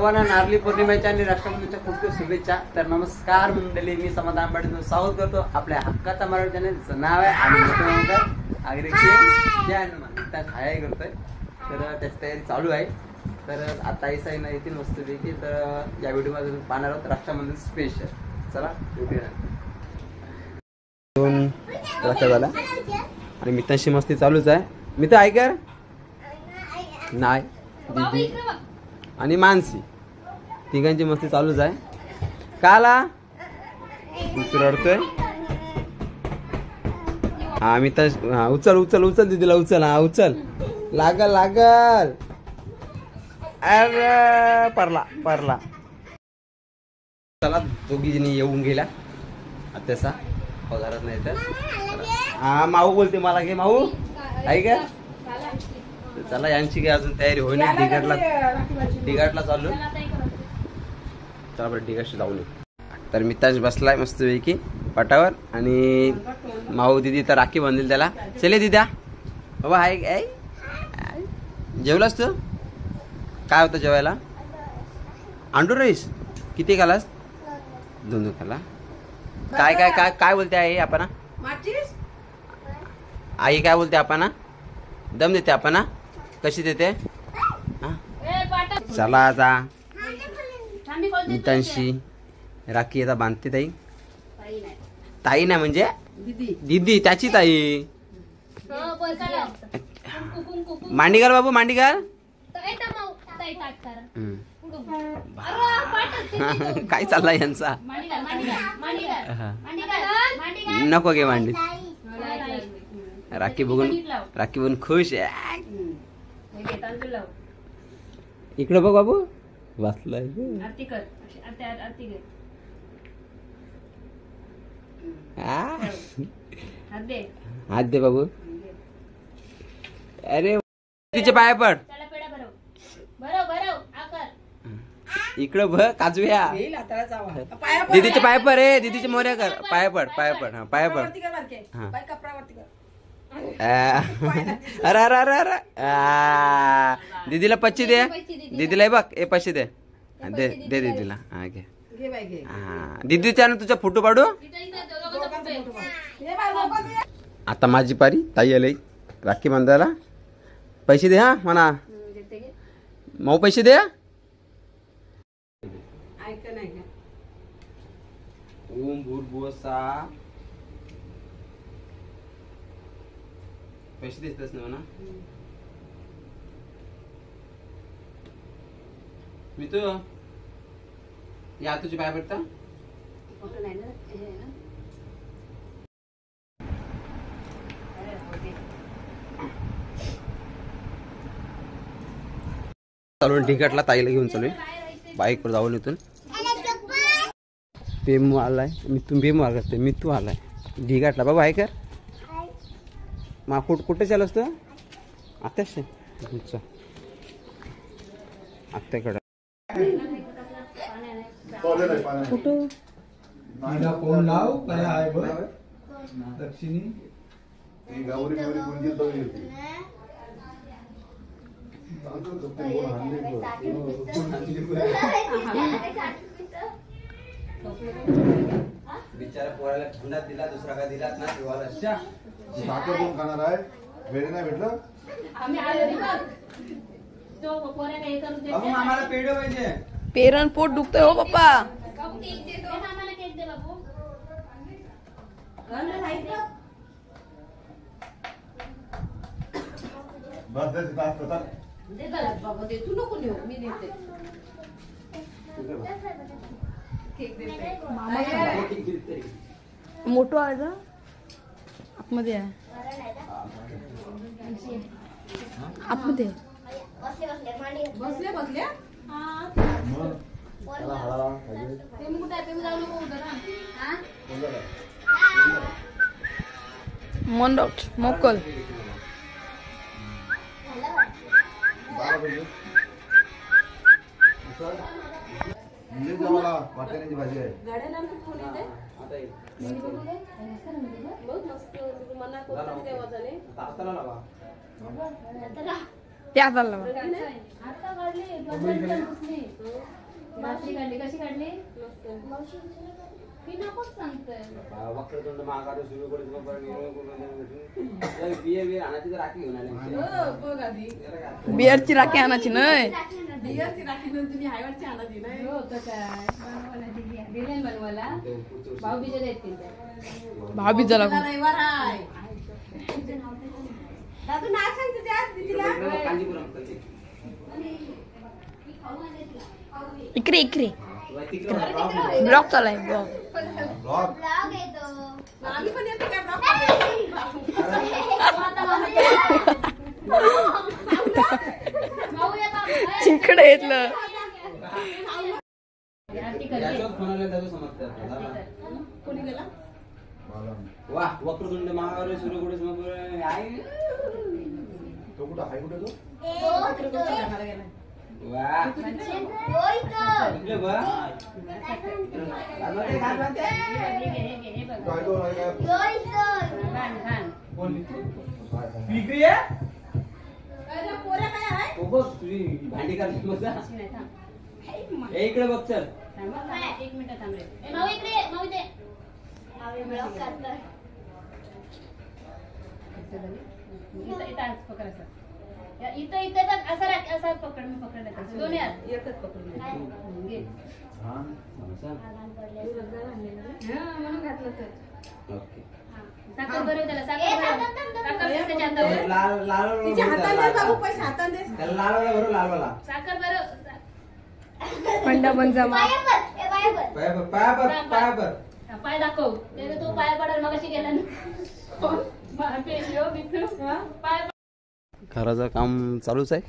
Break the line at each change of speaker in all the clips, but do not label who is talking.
सर्वांना नारळी पौर्णिमेच्या आणि रक्षाबंधनच्या खूप खूप शुभेच्छा. तर नमस्कार मंडळी, मी समाधान पाटील स्वागत करतो आपल्या हक्काचा मराठी चॅनलचं नाव आहे आणि जय हनुमान त्या हाय करतोय. तर त्याची तयारी चालू आहे. तर आता आई साईना येतील मस्तपैकी. तर या व्हिडिओमध्ये तुम्ही पाहणार आहोत रक्षाबंधन स्पेशल. चला भेटूया. दोन रक्षा झाला आणि मित्रांशी मस्ती चालूच आहे. मित्र ऐकर नाही दीदी आणि मानसी तिघांची मस्ती चालूच आहे. काला रडतोय. हा मित्र उचल उचल उचल दीदीला उचल. हा उचल लागल लागल. अरे परला परला. चला दोघी जणी येऊन गेल्या आत्याचा पगारच नाही तर. हा माऊ बोलते मला घे माऊ ऐका. चला यांची काय अजून तयारी होईल. डिगाटला चालू. चला बरं डिगाटशी जाऊन येऊ. तर मित्रांशी बसलाय मस्तपैकी पाटावर आणि माऊ दिदी तर राखी बांधेल त्याला. चले दिद्या बाबा हाय. जेवलास तू? काय होतं जेवायला? Undo rice. किती खालास? 2 खाला. काय काय काय काय बोलते आई आपण? आई काय बोलते आपण? दम देते आपण? कशी देते? चला आता मित्रांशी राखी आता बांधते. ताई ताई नाही म्हणजे दीदी त्याची ताई. मांडीकर बाबू मांडीकर. काय चाललाय यांचा? नको घे मांडी. राखी बघून खुश आहे. इकडे बघ बाबू बसलाय. हात दे बाबू. अरे तिचे पाया पड. इकडं बघ काजूया. दीदीचे पाय पड रे. दीदीचे मोर्या कर. पाया पड पाया पड. हा पाया पड. अरे अरे अरे अरे. दीदीला 25 दे. दीदीला बघ ए 25 दे. दे दे दीदीला. हा घे. दीदीच्या तुझा फोटो पाडू. आता माझी पारी. ताई आली राखी बांधायला. पैसे दे. हा म्हणा माऊ पैसे दे. ओम भूर्भुवस्सुः. पैसे देतच ना म्हणा. मी तो या तुझे पाय पडता. चालून ढिगाटला ताईला घेऊन चालू बाईकवर जाऊन इथून. पेमू आलाय. मिथून पेमू आला. मिथू आलाय ढिगाटला. बाबा ऐकर मा कुठे चालू असतं? आत्याशी आत्याकडे.
कुठं फोन लाव काय आहे बघ. दक्षिणी गावरी गावरी गुंजी तवली होती.
बिचारा पोराला थंडात दिला. दुसरा काय दिलात ना देवाला.
साखर कोण खाणार आहे? वेळ नाही भेटलं.
आम्हाला पेढे पाहिजे.
पेरण पोट दुखतंय हो पप्पा. मोठो आहे का आतमध्ये? आहे आतमध्ये. मंडोट मोकल.
वाटाण्याची भाजी आहे.
त्या चाललं मग.
आता काढली भाकरी काढली कशी काढली मी नकोच सांगतोय
वक्रतुंड महाकाय सूर्यकोटी समप्रभ निर्विघ्नं बिये बिये आणायची तर राखी घेऊन आले.
बियरची राखी आणायची नाही.
हो तर काय बनवायला दिले बनवायला भाऊ बीजे देतील
भाभी जरा
कांजीपुरम
इकडे इकडे ब्लॉक चालाय ब्लॉक.
ब्लॉग
इकडे येतलं.
वा वक्रतुंड महाकाय सूर्यकोटी समप्रभ आहे.
तो कुठं आहे कुठे तो
वा इकडे बघ.
काय तो आहे काय
पिकरी आहे. हो बघ तुझी भांडी काढली मग जा. ए इकडे बघ चल.
एक मिनिट थांब रे माऊ इकडे माऊ दे इथं इथं पकडायचं इथं इथं तर असं राख असं पकड मी पकडलं दोन्ही हात एकच पकडून घे म्हणून घातलं तर
ओके.
साखर बरोबर त्याला साखर त्याच्या हातावर
लाल लाल त्याला लाल वाला बरोबर लाल वाला
साखर बरोबर
पंडा पण जमा.
पायावर
पाय दाखव त्याने तो पाय पडाल मग अशी गेला पाय
घराचं काम चालूच आहे.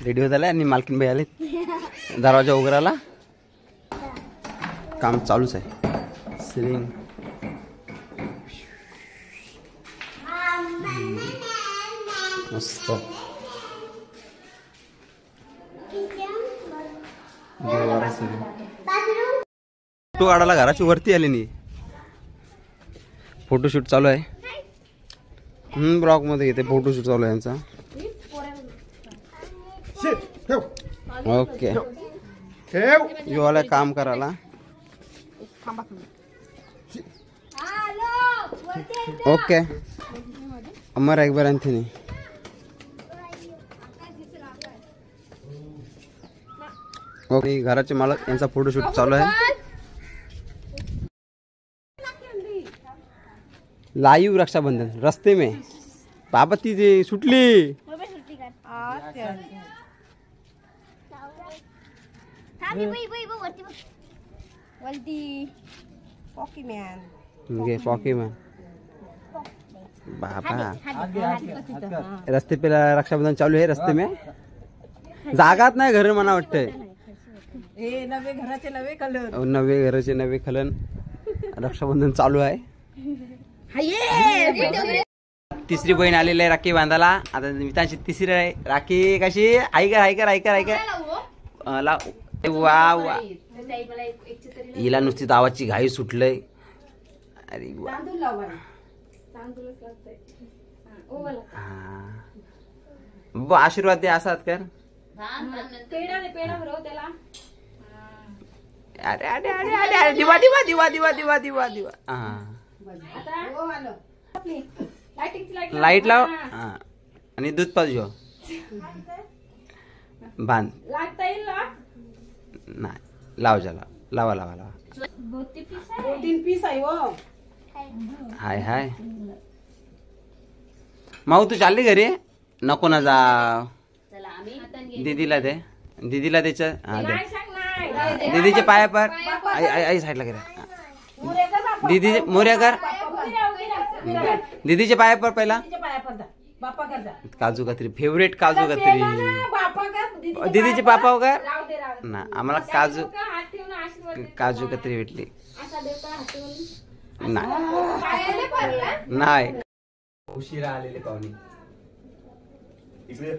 रेडी होत आलाय आणि मालकीन बाई आले दरवाजा उघडायला. काम चालूच आहे. सिलिंग मस्त फोटो काढायला घराची वरती आली नाही. फोटोशूट चालू आहे. ब्लॉग मध्ये येते फोटोशूट चालू आहे यांचा. ओके
ठेव
यो आलाय काम करायला. ओके अमर एकबार आणखी ओके. घराचे मालक यांचा फोटोशूट चालू आहे. लाईव रक्षाबंधन रस्ते में बाबा ती सुटली. पॉकी मैन बाबा रस्ते पे रक्षाबंधन चालू है. रस्ते में जागात नाही घर मला वाटतंय. नवे घराचे नवे खलन रक्षाबंधन चालू आहे. तिसरी बहीण आलेली आहे राखी बांधायला. आता मित्रांची तिसरी आहे राखी. कशी ऐकर वा वा. हिला नुसती दावाची घाई सुटलंय. अरे वा आशीर्वाद दे असात कर. अरे अरे अरे अरे अरे दिवा दिवा दिवा दिवा दिवा दिवा दिवा. लाईट लाव आणि दूध पाजू बांध. नाही लाव जा लावा लावा लावा. हाय हाय माऊ तू चालली घरी. नको ना जा. दीदीला दे. दीदीला द्यायचं. हा दे. दीदीचे पाया पर आई आई आई साईडला गेला. दीदी मोर्या कर. दीदीचे पाया पर पहिला. काजू कतरी फेवरेट काजू कतरी. दीदीचे पापा वगैरे ना आम्हाला काजू कतरी भेटली नाही. उशिरा आलेले पाहुणे.
इकडे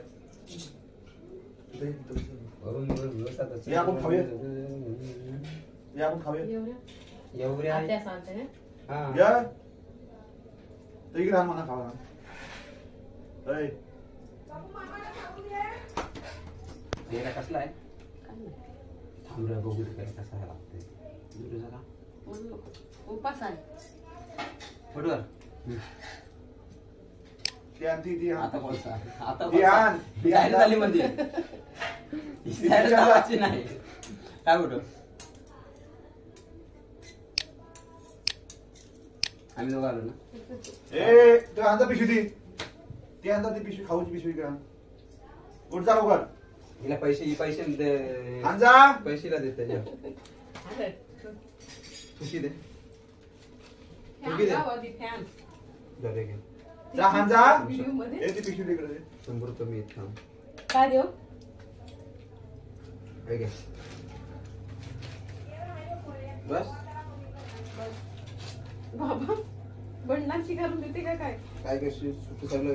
या आपण खाऊया. या आपण खाऊया.
एवढ्या
या इकडे राहा मला खावा.
हे काय कसला आहे थांब रे बघू दे काय कसा लागतंय
उपास आहे
बरोबर
ती
आता बोलसा आता
ती आण.
ती जाहीर झाली म्हणजे ही जाहीर लावायची नाही काय बोलतो आम्ही दोघं आलो ना
ए तू आणता पिशवी ती आणता ती पिशवी खाऊची पिशवी का उठ जा लवकर
हिला पैसे
आण जा.
पैसेला दे त्याच्या खुशी दे खुशी दे दे घे
जा आण जा ए ती पिशवी तिकडे दे.
100 रुपये मी येत थांब
काय देऊ
हे घे बस
बाबा बंडांची घालून देते का काय
काय कशी सुटू सगळं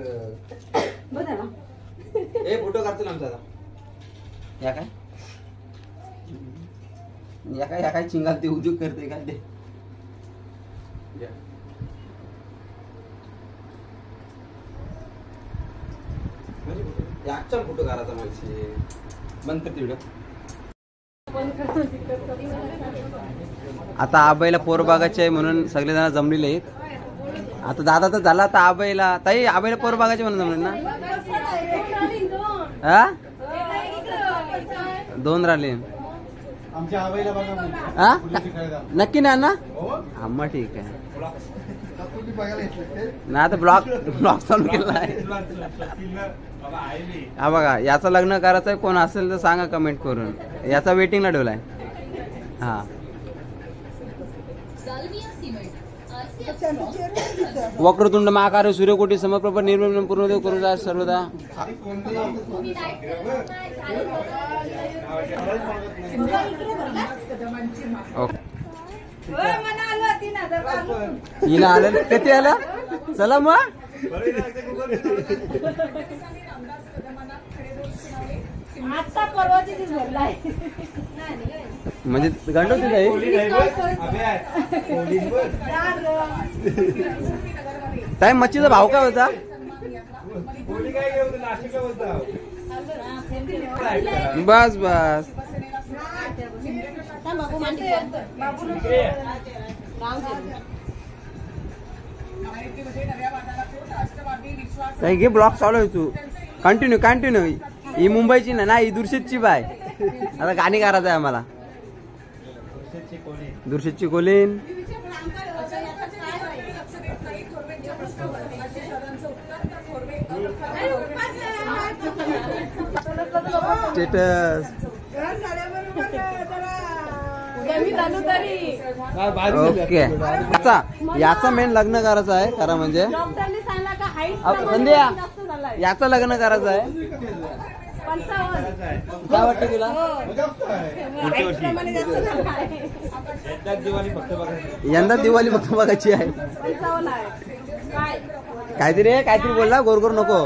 बघा ना
ए फोटो काढतो ना आमचा आता या काय चिंगाल ते उद्योग करते काय ते याच्या फोटो काढायचा माणसे बंद करते व्हिडिओ आता आबाईला पोर बागाचे आहे म्हणून सगळे जण जमलेले आहेत आता दादा तर झाला आता आबाईला ताई आबाईला पोर बागाचे म्हणून जमले ना हा 2 राहिले
आमच्या आबाईला बघा
हा नक्की ना ना आम्हा ठीक आहे ना आता ब्लॉग चालू केला आहे हा बघा याचं लग्न करायचं आहे कोण असेल तर सांगा कमेंट करून याचा वेटिंगला ठेवलाय हा वक्रतुंड महाकार्य सूर्यकोटी समप्रभ निर्विघ्नं पूर्णदेव करू जा सर्वदा हिला आलं किती आलं चला मग
आता परवाची दिवस भरलाय
म्हणजे गंडवते ताई मच्छीचा भाव काय होता बस बस ताई घे ब्लॉग चालू आहे तू कंटिन्यू ही मुंबईची नाही ही दुर्शेतची बाय आता गाणी करायचं आहे आम्हाला दुर्शेतची कोलीन स्टेटस ओके याचा मेन लग्न करायचं आहे खरं म्हणजे संध्या याचं लग्न करायचं आहे काय वाटतं तुला यंदा दिवाळी फक्त बघायची आहे काहीतरी बोलला गोर गोर नको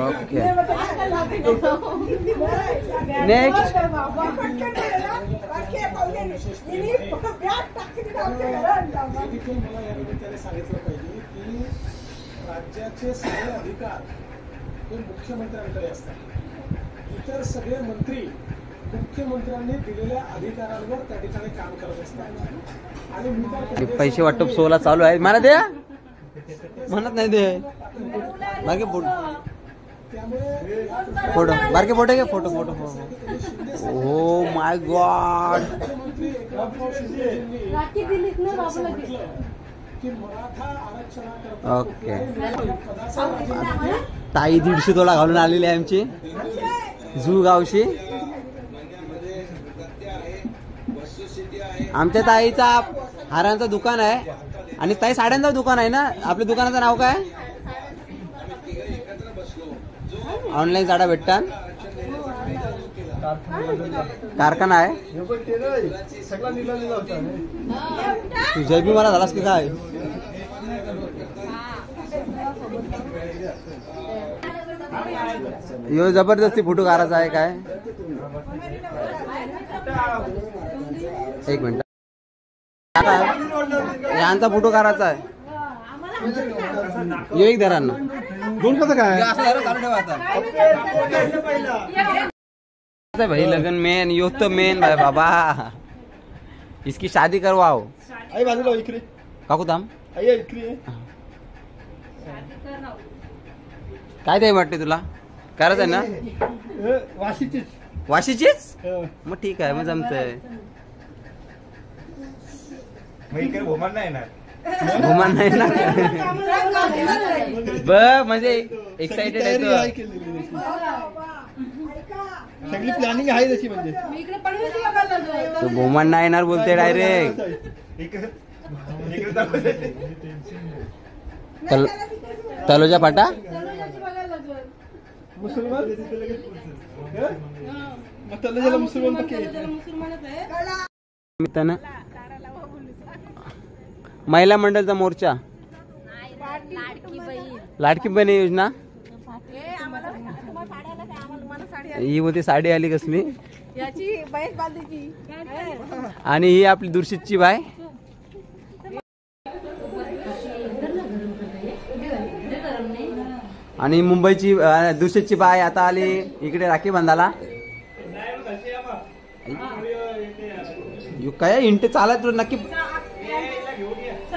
ओके नेक्स्ट
राज्याचे सगळे अधिकार हे मुख्यमंत्र्यांकडे असतात इतर सगळे मंत्री मुख्यमंत्र्यांनी दिलेल्या अधिकारांवर त्या ठिकाणी काम करत असतात आणि मी
पैसे वाटप 16 चालू आहे मला द्या म्हणत नाही दे बाकी फोटो बारके फोटो घे photo oh my God okay ताई 150 तोळा घालून आलेली आहे आमची झू गावशी आमच्या ताईचा हारांचं दुकान आहे आणि ताई साड्यांचं दुकान आहे ना आपल्या दुकानाचं नाव काय ऑनलाईन साड्या भेटतात कारखाना आहे तुझ्या बी मला झालास की काय यो जबरदस्ती फोटो काढायचा आहे काय एक मिनिट यांचा फोटो काढायचा आहे. यो एक धरांना
दोन कसं काय
भाई लगन मेन यो तो मेन भाई बाबा. इसकी शादी करवाओ.
आई बाजूला इकडे
काकू थांब.
आई इकडे
काय ते वाटते तुला करायचं आहे ना
वाशीचीच
वाशीचीच. मग ठीक आहे मग जमतंय.
घुमान नाही ना
घुमान नाही ना बघ म्हणजे एक्साइटेड आहे तो.
सगळी प्लॅनिंग आहे तशी म्हणजे
तो घुमान नाही येणार बोलते डायरेक्ट. तलोजा पाटा
मुसलमान मग त्याला ज्याला मुसलमान पक्के
निमित्तानं महिला मंडळचा मोर्चा लाडकी बहीण योजना ही होती साडी आली कसली आणि ही आपली दुर्शीतची बाय. आणि मुंबईची दुर्शीतची बाय आता आली इकडे राखी बांधायला. काय इंटे चालत तू नक्की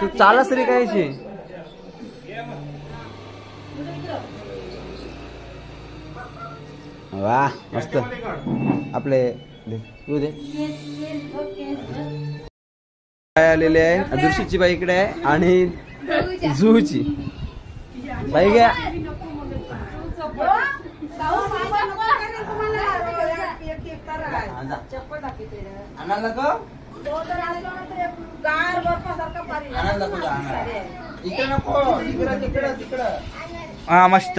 तू चालस रे कायची. वा मस्त आपले येऊ दे. आलेले आहे दुर्शीची बाई इकडे आहे आणि जुहूची बाई घ्या.
हा मस्त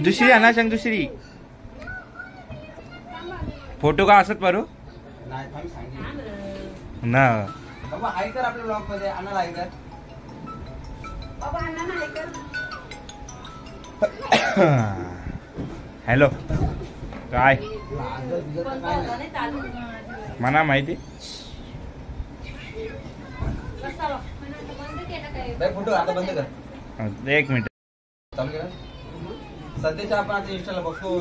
दुसरी आणा सांग दुसरी फोटो का असत पारू ना
बाबा हाय कर आपल्या ब्लॉग मध्ये आणायला हाय कर.
हॅलो काय मला माहिती
फोटो आता बंद कर.
एक मिनिट
चालू केलं. सध्याच्या आपण आता इंस्टाला बघतो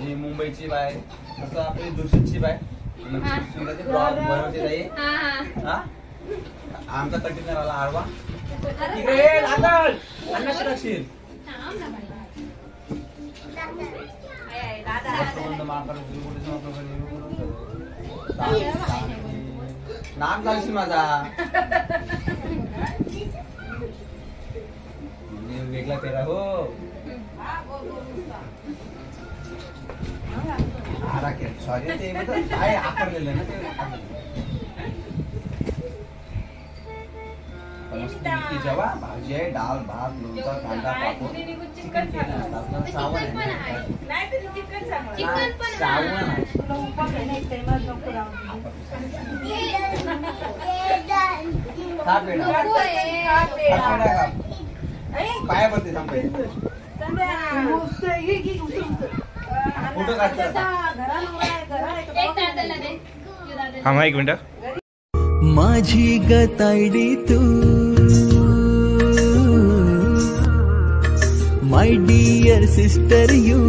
जी मुंबईची बाय तसं आपली दुर्शीतची बाय ब्लॉग बनवते जाई. आमचा कंटेनर आला आडवा इकडे लागल अन्ना सुरक्षित नाक झाली माझा वेगळा पेरा हो. सॉरी ते काय आकारलेलं ना ते जेव्हा भाजी आहे डाळ भात लोणचा कांदा पापड चिकन सावण पाया पडते सांग फोटो काढतात.
हा एक मिनिट.
माझी गतायडी तू माय डियर सिस्टर यू